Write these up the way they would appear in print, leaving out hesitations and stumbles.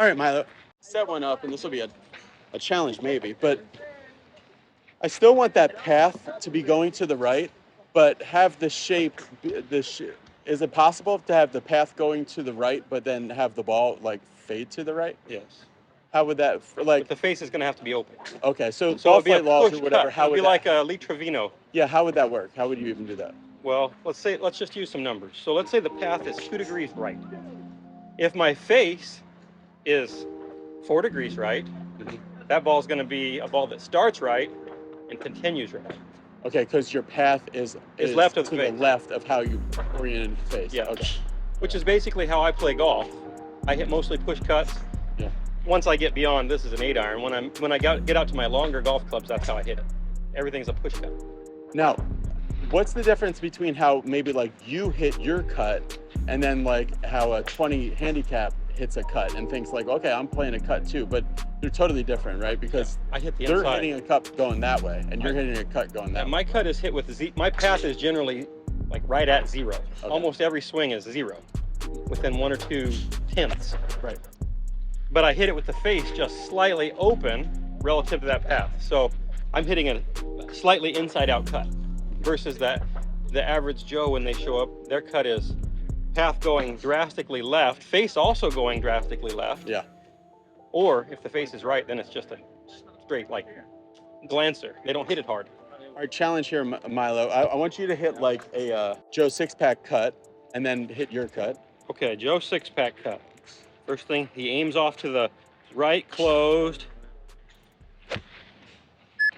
All right, Milo, set one up, and this will be a challenge maybe, but I still want that path to be going to the right, but have the shape, is it possible to have the path going to the right, but then have the ball like fade to the right? Yes. How would that, like? But the face is going to have to be open. Okay, so So ball flight laws or whatever, cut. How would it be like a Lee Trevino? Yeah, how would that work? How would you even do that? Well, let's just use some numbers. So let's say the path is 2 degrees right. If my face is 4 degrees right, that ball is going to be a ball that starts right and continues right. Okay, because your path is left of to the left of how you oriented the face. Yeah. Okay. Which is basically how I play golf. I hit mostly push cuts. Yeah. Once I get beyond, this is an 8-iron. When I get out to my longer golf clubs, that's how I hit it. Everything's a push cut. Now, what's the difference between how maybe like you hit your cut and then like how a 20 handicap hits a cut and thinks like, okay, I'm playing a cut too, but they're totally different, right? Because I hit the they're inside. hitting a cut going that way and you're hitting a cut going that way. My cut is hit with my path is generally like right at 0. Okay. Almost every swing is 0, within 1 or 2 tenths. Right. But I hit it with the face just slightly open relative to that path. So I'm hitting a slightly inside out cut versus the average Joe when they show up, their cut is path going drastically left, face also going drastically left. Yeah. Or if the face is right, then it's just a straight like glancer. They don't hit it hard. Our challenge here, Milo, I want you to hit like a Joe 6-pack cut and then hit your cut. Okay, Joe 6-pack cut. First thing, he aims off to the right, closed.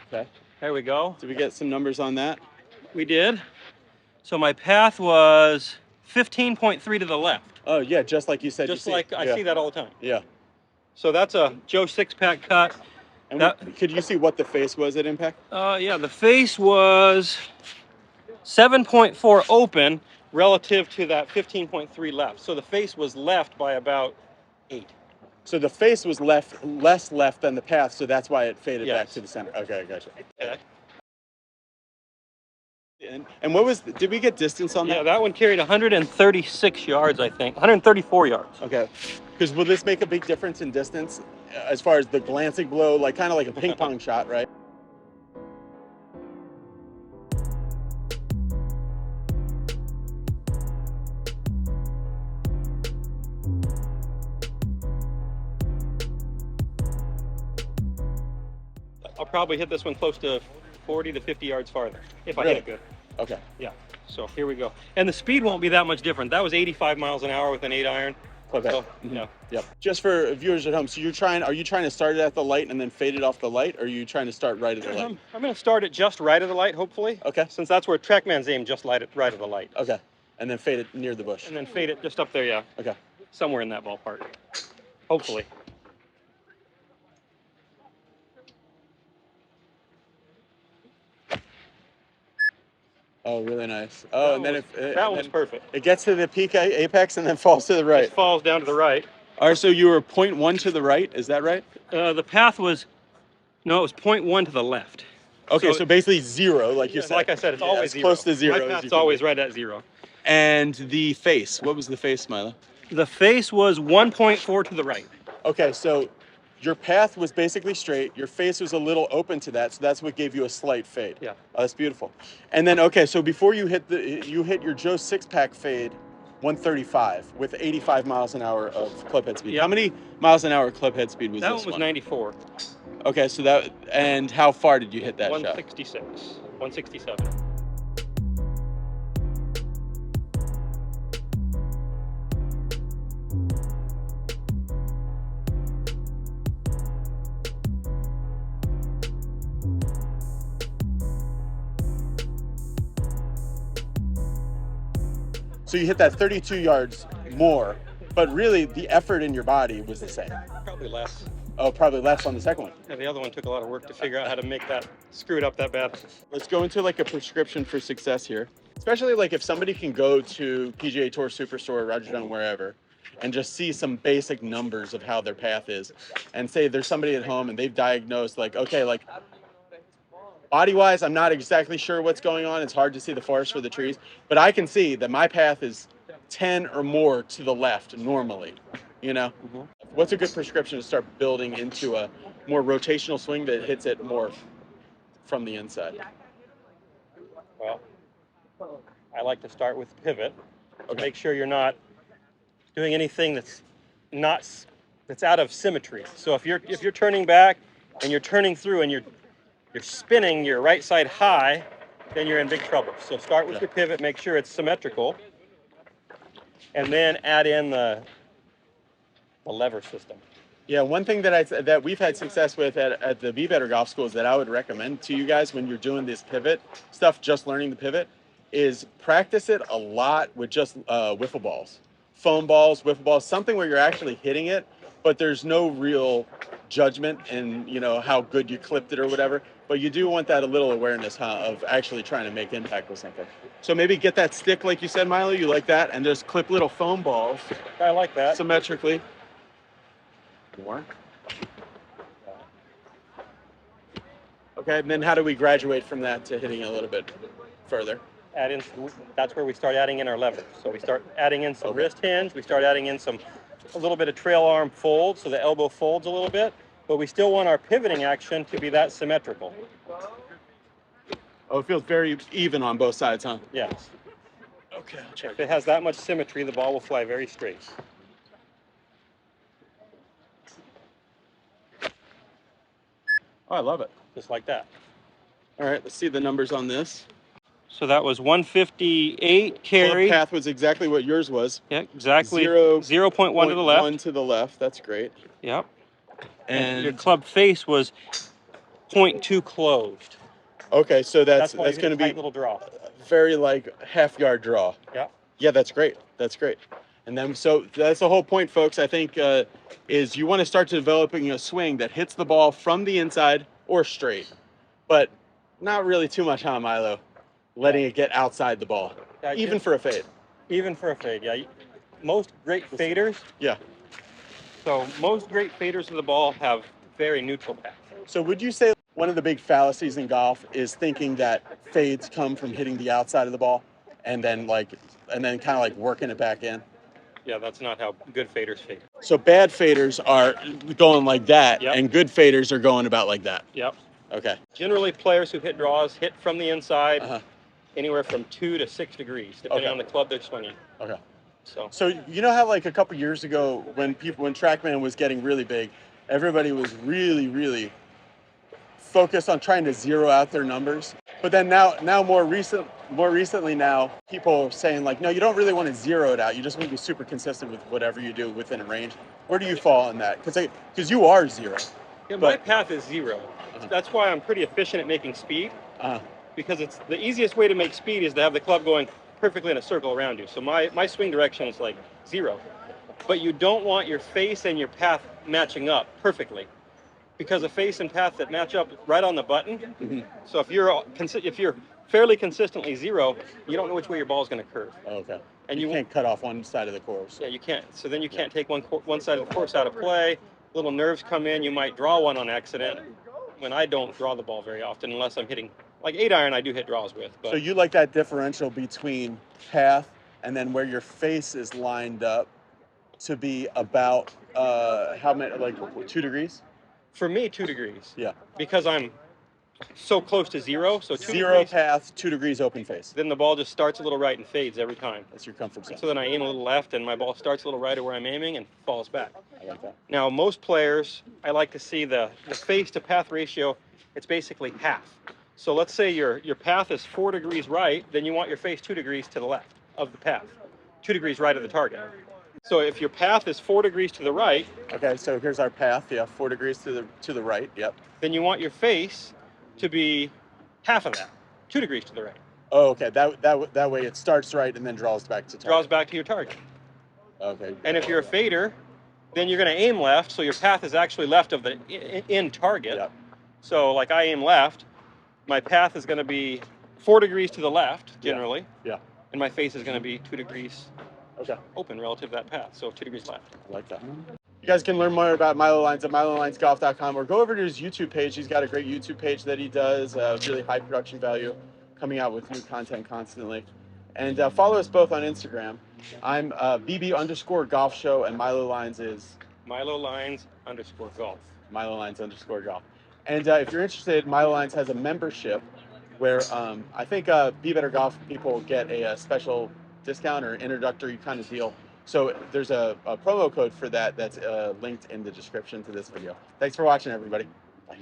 Okay. There we go. Did we get some numbers on that? We did. So my path was 15.3 to the left. Oh yeah, just like you said. Just like I see that all the time. Yeah. So that's a Joe 6-pack cut. And could you see what the face was at impact? Yeah, the face was 7.4 open relative to that 15.3 left. So the face was left by about 8. So the face was less left than the path, so that's why it faded back to the center. Okay, I gotcha. Okay. And what was, did we get distance on that? Yeah, that one carried 136 yards, I think. 134 yards. Okay. Because will this make a big difference in distance as far as the glancing blow, like kind of like a ping pong shot, right? I'll probably hit this one close to 40 to 50 yards farther if I hit it good. Okay. Yeah. So here we go. And the speed won't be that much different. That was 85 miles an hour with an 8-iron. Okay. So, yeah. Yep. Just for viewers at home, so are you trying to start it at the light and then fade it off the light, or are you trying to start right at the light? I'm going to start it just right of the light, hopefully. Okay. Since that's where TrackMan's aim, just right of the light. Okay. And then fade it near the bush. And then fade it just up there, yeah. Okay. Somewhere in that ballpark. Hopefully. Oh, really nice. Oh, and then that one's perfect. It gets to the peak apex and then falls to the right. It falls down to the right. All right, so you were 0.1 to the right, is that right? The path was, no, it was 0.1 to the left. Okay, so basically 0, like you said. Like I said, it's always 0. Close to 0. My path's always right at 0. And the face, what was the face, Milo? The face was 1.4 to the right. Okay, so your path was basically straight. Your face was a little open to that, so that's what gave you a slight fade. Yeah. Oh, that's beautiful. And then, okay, so before you hit your Joe 6-pack fade, 135 with 85 miles an hour of club head speed. Yeah. How many miles an hour club head speed was that this one? That one was 94. Okay, so and how far did you hit that 166, 167. So you hit that 32 yards more, but really the effort in your body was the same. Probably less. Oh, probably less on the second one. Yeah, the other one took a lot of work to figure out how to make that, screw it up that bad. Let's go into like a prescription for success here. Especially like if somebody can go to PGA Tour Superstore, Roger Dunn, wherever, and just see some basic numbers of how their path is. And say there's somebody at home and they've diagnosed like, okay, like body-wise, I'm not exactly sure what's going on. It's hard to see the forest for the trees, but I can see that my path is 10 or more to the left normally. you know? Mhm. What's a good prescription to start building into a more rotational swing that hits it more from the inside? Well, I like to start with pivot to Okay. make sure you're not doing anything that's out of symmetry. So if you're turning back and you're turning through and you're spinning your right side high, then you're in big trouble. So start with Yeah. your pivot, make sure it's symmetrical, and then add in the lever system. Yeah, one thing that we've had success with at the Be Better Golf Schools that I would recommend to you guys when you're doing this pivot stuff, just learning the pivot, is practice it a lot with just wiffle balls, foam balls, wiffle balls, something where you're actually hitting it, but there's no real judgment in how good you clipped it or whatever. But you do want that a little awareness, of actually trying to make impact with something. So maybe get that stick like you said, Milo. You like that, and just clip little foam balls I like that. symmetrically. More. Okay, and then how do we graduate from that to hitting a little bit further? Add in. That's where we start adding in our levers. So we start adding in some wrist hinge. We start adding in a little bit of trail arm fold, so the elbow folds a little bit. But we still want our pivoting action to be that symmetrical. Oh, it feels very even on both sides, huh? Yes. Okay, I'll check. If it has that much symmetry, the ball will fly very straight. Oh, I love it. Just like that. All right, let's see the numbers on this. So that was 158 carry. Club path was exactly what yours was. Yeah, exactly. 0.1 to the left. 1 to the left. That's great. Yep. And your club face was 0.2 closed. Okay, so that's going to be a little draw. Very like half-yard draw. Yeah. Yeah, that's great. That's great. And then so that's the whole point, folks. I think is you want to start developing a swing that hits the ball from the inside or straight, but not really too much, huh, Milo? Letting it get outside the ball, even for a fade. Even for a fade, yeah. Most great faders. Yeah. So most great faders of the ball have very neutral path. So would you say one of the big fallacies in golf is thinking that fades come from hitting the outside of the ball and then kind of like working it back in? Yeah, that's not how good faders fade. So bad faders are going like that, Yep. and good faders are going about like that. Yep. Okay. Generally, players who hit draws hit from the inside anywhere from 2 to 6 degrees, depending on the club they're swinging. Okay. So you know how like a couple years ago when TrackMan was getting really big, everybody was really, really focused on trying to zero out their numbers. But then now more recently now, people are saying like, no, you don't really want to zero it out. You just want to be super consistent with whatever you do within a range. Where do you fall in that? Because you are zero. Yeah, my path is 0. That's why I'm pretty efficient at making speed. Because it's the easiest way to make speed is to have the club going perfectly in a circle around you. So my swing direction is like 0. But you don't want your face and your path matching up perfectly, because a face and path that match up right on the button. Mm-hmm. So if you're fairly consistently 0, you don't know which way your ball is going to curve. Okay. And you can't cut off one side of the course. Yeah, you can't. So then you can't take one side of the course out of play. Little nerves come in. You might draw one on accident. When I don't draw the ball very often, unless I'm hitting like 8-iron, I do hit draws with. But so you like that differential between path and then where your face is lined up to be about how many, like 2 degrees? For me, 2 degrees. Yeah. Because I'm so close to 0, so 2 0 degrees, path, 2 degrees open face. then the ball just starts a little right and fades every time. That's your comfort zone. So then I aim a little left, and my ball starts a little right of where I'm aiming and falls back. I like that. Now, most players, I like to see the face to path ratio. It's basically half. So let's say your path is 4 degrees right, then you want your face 2 degrees to the left of the path, 2 degrees right of the target. So if your path is 4 degrees to the right, okay, so here's our path. Yeah, 4 degrees to the right. Yep. then you want your face to be half of that, 2 degrees to the right. Oh, okay. That way it starts right and then draws back to target. Draws back to your target. Okay. And if you're a fader, then you're going to aim left, so your path is actually left of the in target. Yep. So like I aim left, my path is going to be 4 degrees to the left generally. Yeah. And my face is going to be 2 degrees open relative to that path, so 2 degrees left. I like that. You guys can learn more about Milo Lines at milolinesgolf.com or go over to his YouTube page. He's got a great YouTube page that he does, really high production value, coming out with new content constantly. And follow us both on Instagram I'm BB_golf show, and Milo Lines is Milo Lines _ golf. Milo Lines _golf. And if you're interested, Milo Lines has a membership where I think Be Better Golf people get a special discount or introductory kind of deal. So there's a promo code for that that's linked in the description to this video. Thanks for watching, everybody. Bye.